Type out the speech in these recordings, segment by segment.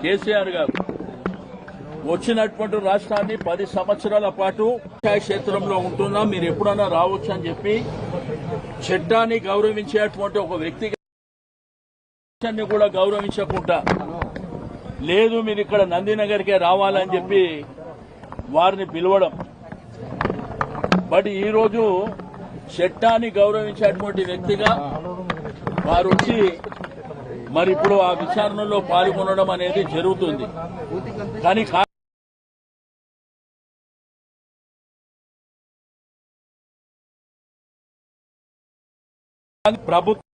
కేసీఆర్ గారు వచ్చినటువంటి రాష్ట్రాన్ని 10 సంవత్సరాల పాటు క్షేత్రంలో ఉంటున్నా, మీరు ఎప్పుడన్నా రావచ్చు అని చెప్పి చట్టాన్ని గౌరవించేటువంటి ఒక వ్యక్తిగా కూడా గౌరవించకుండా, లేదు మీరు ఇక్కడ నందినగర్కే రావాలని చెప్పి వారిని పిలవడం. బట్ ఈరోజు చట్టాన్ని గౌరవించేటువంటి వ్యక్తిగా వారు వచ్చి మరి ఇప్పుడు ఆ విచారణలో పాల్గొనడం అనేది జరుగుతుంది. కానీ ప్రభుత్వం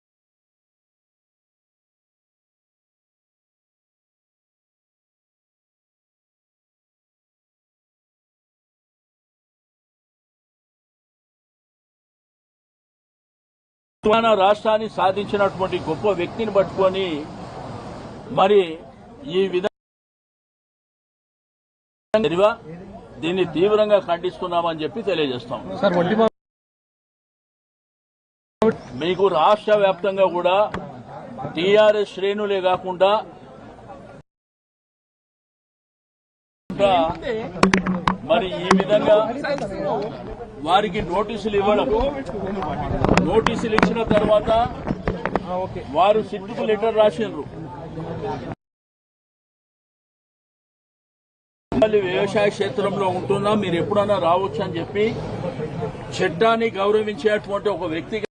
రాష్ట్రాన్ని సాధించినటువంటి గొప్ప వ్యక్తిని పట్టుకొని మరి ఈ విధంగా దీన్ని తీవ్రంగా ఖండిస్తున్నామని చెప్పి తెలియజేస్తాం. మీకు రాష్ట్ర వ్యాప్తంగా కూడా టీఆర్ఎస్ శ్రేణులే కాకుండా మరి ఈ విధంగా వారికి నోటీసులు ఇవ్వడం, నోటీసులు ఇచ్చిన తర్వాత వారు సిట్టుకు లెటర్ రాసిండ్రు. వ్యవసాయ క్షేత్రంలో ఉంటున్నా, మీరు ఎప్పుడన్నా రావచ్చు అని చెప్పి చట్టాన్ని గౌరవించేటువంటి ఒక వ్యక్తిగా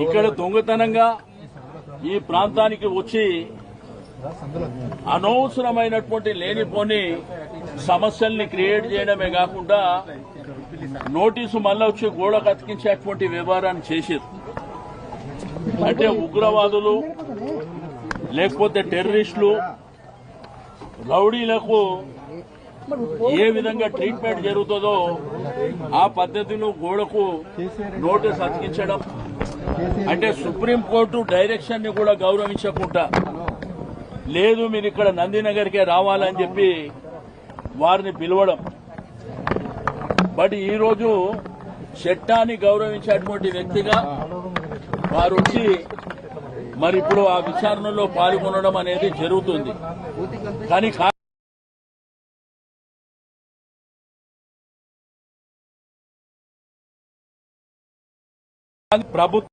ఇక్కడ దొంగతనంగా ఈ ప్రాంతానికి వచ్చి అనవసరమైనటువంటి లేనిపోని సమస్యల్ని క్రియేట్ చేయడమే కాకుండా నోటీసు మళ్ళా వచ్చి గోడ కతికించేటువంటి వ్యవహారాన్ని చేశారు. అంటే ఉగ్రవాదులు లేకపోతే టెర్రరిస్టులు, రౌడీలకు ఏ విధంగా ట్రీట్మెంట్ జరుగుతుందో ఆ పద్ధతిలో గోడకు నోటీసు అతికించడం, అంటే సుప్రీంకోర్టు డైరెక్షన్ ని కూడా గౌరవించకుండా, లేదు మీరు ఇక్కడ నందినగర్కే రావాలని చెప్పి వారిని పిలవడం. బట్ ఈరోజు చట్టాన్ని గౌరవించేటువంటి వ్యక్తిగా వారు వచ్చి మరి ఇప్పుడు ఆ విచారణలో పాల్గొనడం అనేది జరుగుతుంది. కానీ ప్రభుత్వం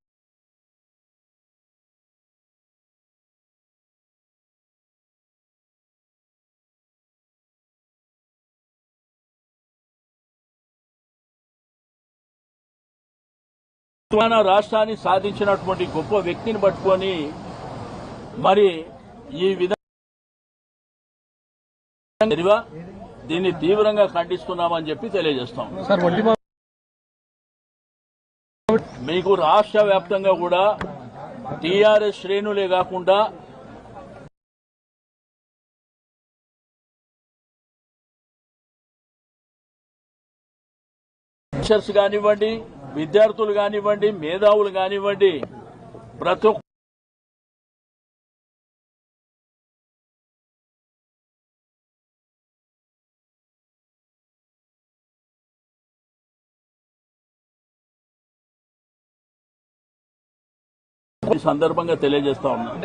రాష్ట్రాన్ని సాధించినటువంటి గొప్ప వ్యక్తిని పట్టుకొని మరి ఈ విధంగా దీన్ని తీవ్రంగా ఖండిస్తున్నామని చెప్పి తెలియజేస్తాం. మీకు రాష్ట్ర వ్యాప్తంగా కూడా టీఆర్ఎస్ శ్రేణులే కాకుండా టీచర్స్ కానివ్వండి, విద్యార్థులు కానివ్వండి, మేధావులు కానివ్వండి, ప్రతి ఒక్క సందర్భంగా తెలియజేస్తా ఉన్నాం.